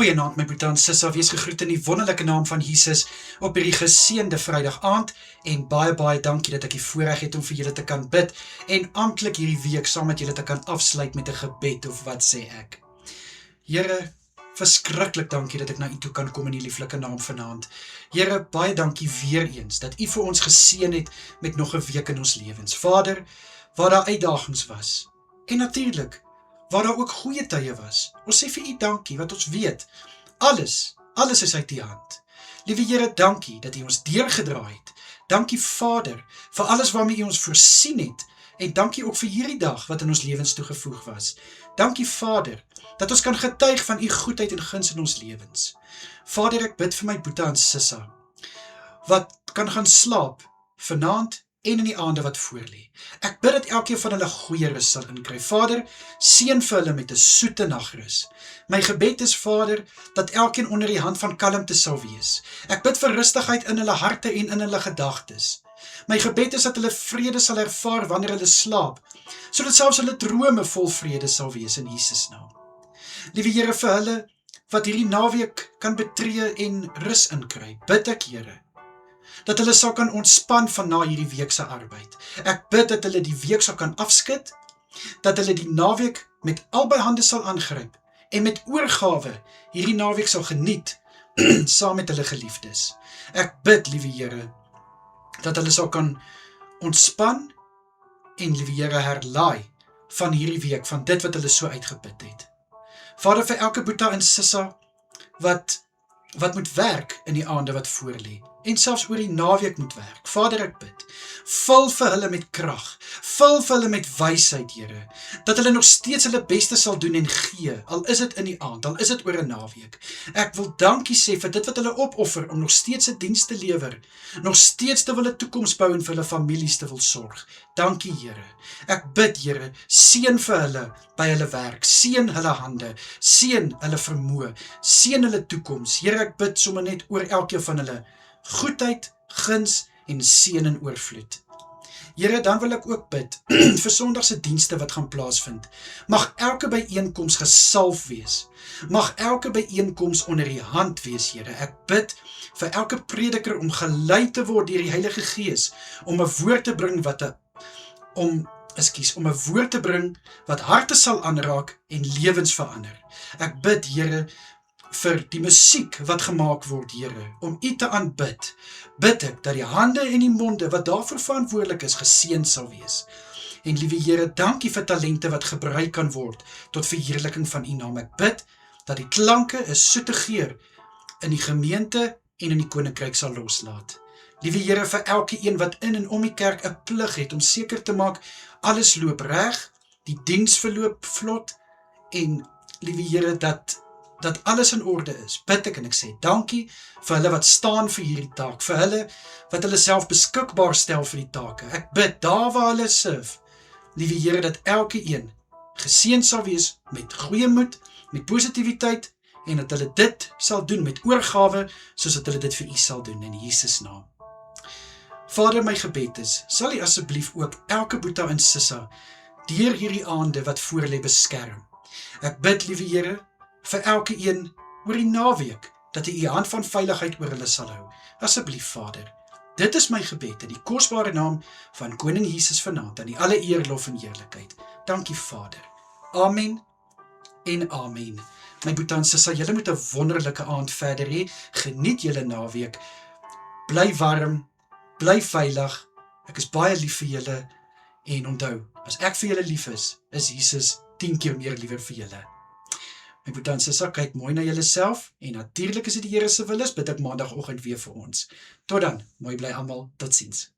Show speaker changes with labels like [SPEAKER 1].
[SPEAKER 1] Goeienaand my broer en Sissa, wees gegroet in die wonderlike naam van Jesus op hierdie geseënde Vrydag aand en baie dankie dat ek die voorreg het om vir julle te kan bid en amptelik hierdie week saam met julle te kan afsluit met 'n gebed of wat sê ek. Here, verskriklik dankie dat ek na u toe kan kom in die lieflike naam vanaand. Here, baie dankie weer eens dat u vir ons geseën het met nog 'n week in ons lewens. Vader, waar daar uitdagings was en natuurlik waar daar ook goeie tye was. Ons sê vir u dankie, wat ons weet, alles is uit die hand. Liewe Here, dankie dat u ons deurgedraai het. Dankie Vader, vir alles waarmee u ons voorsien het, en dankie ook vir hierdie dag wat in ons lewens toegevoeg was. Dankie Vader, dat ons kan getuig van u goedheid en guns in ons lewens. Vader, ek bid vir my Boeta en Sissa, wat kan gaan slaap, vanaand en in die aande wat voorlê. Ek bid dat elkeen van hulle goeie rus sal inkry. Vader, seën vir hulle met 'n soete nagrus. My gebed is, Vader, dat elkeen onder die hand van kalmte sal wees. Ek bid vir rustigheid in hulle harte en in hulle gedagtes. My gebed is dat hulle vrede sal ervaar wanneer hulle slaap, sodat selfs hulle drome vol vrede sal wees in Jesus naam. Liewe Here, vir hulle wat hierdie naweek kan betree en rus inkry, bid ek, Here, dat hulle sal kan ontspan van na hierdie week se arbeid. Ek bid dat hulle die week sal kan afskud, dat hulle die naweek met albei hande sal aangryp, en met oorgawe hierdie naweek sal geniet, saam met hulle geliefdes. Ek bid, liewe Here, dat hulle sal kan ontspan, en liewe Here, herlaai van hierdie week, van dit wat hulle so uitgeput het. Vader, vir elke Boeta en Sissa, wat moet werk in die aande wat voorlê, en selfs oor die naweek moet werk. Vader, ek bid, vul vir hulle met krag, vul vir hulle met wysheid, Here, dat hulle nog steeds hulle beste sal doen en gee, al is dit in die aand, al is dit oor 'n naweek. Ek wil dankie sê vir dit wat hulle opoffer, om nog steeds 'n diens te lewer, nog steeds te wil 'n toekoms bou en vir hulle families te wil sorg. Dankie, Here. Ek bid, Here, seën vir hulle by hulle werk, seën hulle hande, seën hulle vermoë, seën hulle toekoms. Here, ek bid sommer net oor elkeen van hulle, goedheid, guns en seën in oorvloed. Here, dan wil ek ook bid vir Sondagse dienste wat gaan plaasvind. Mag elke byeenkoms gesalf wees. Mag elke byeenkoms onder die hand wees, Here. Ek bid vir elke prediker om gelei te word deur die Heilige Gees, om 'n woord te bring om 'n woord te bring wat harte sal aanraak en lewens verander. Ek bid, Here, vir die musiek wat gemaak word, Here, om u te aanbid, bid ek dat die hande en die monde wat daarvoor verantwoordelik is, geseën sal wees. En liewe Here, dankie vir talente wat gebruik kan word tot verheerliking van u naam. Ek bid dat die klanke 'n soete geur in die gemeente en in die koninkryk sal loslaat. Liewe Here, vir elke een wat in en om die kerk 'n plig het om seker te maak alles loop reg, die diens verloop vlot, en liewe Here, dat alles in orde is, bid ek en ek sê dankie vir hulle wat staan vir hierdie taak, vir hulle wat hulle self beskikbaar stel vir die take. Ek bid daar waar hulle serve, liewe Here, dat elke een geseën sal wees met goeie moed, met positiwiteit, en dat hulle dit sal doen met oorgawe, soos dat hulle dit vir u sal doen, in Jesus naam. Vader, my gebed is, sal u asseblief ook elke Boeta en Sissa deur hierdie aande wat voor lê beskerm. Ek bid, liewe Here, vir elke een oor die naweek, dat u hand van veiligheid oor hulle sal hou. Asseblief, Vader. Dit is my gebed in die kosbare naam van Koning Jesus vanaand, aan die alle eer, lof en heerlikheid. Dankie, Vader. Amen en amen. My Boeta en Sissa, julle moet 'n wonderlike aand verder hê. Geniet julle naweek. Bly warm, bly veilig. Ek is baie lief vir julle, en onthou, as ek vir julle lief is Jesus 10 keer meer liewer vir julle. My Boeta en Sissa, kyk mooi na julle self, en natuurlik as dit die Here se wil is, bid ek maandagoggend weer vir ons. Tot dan, mooi bly almal, totsiens.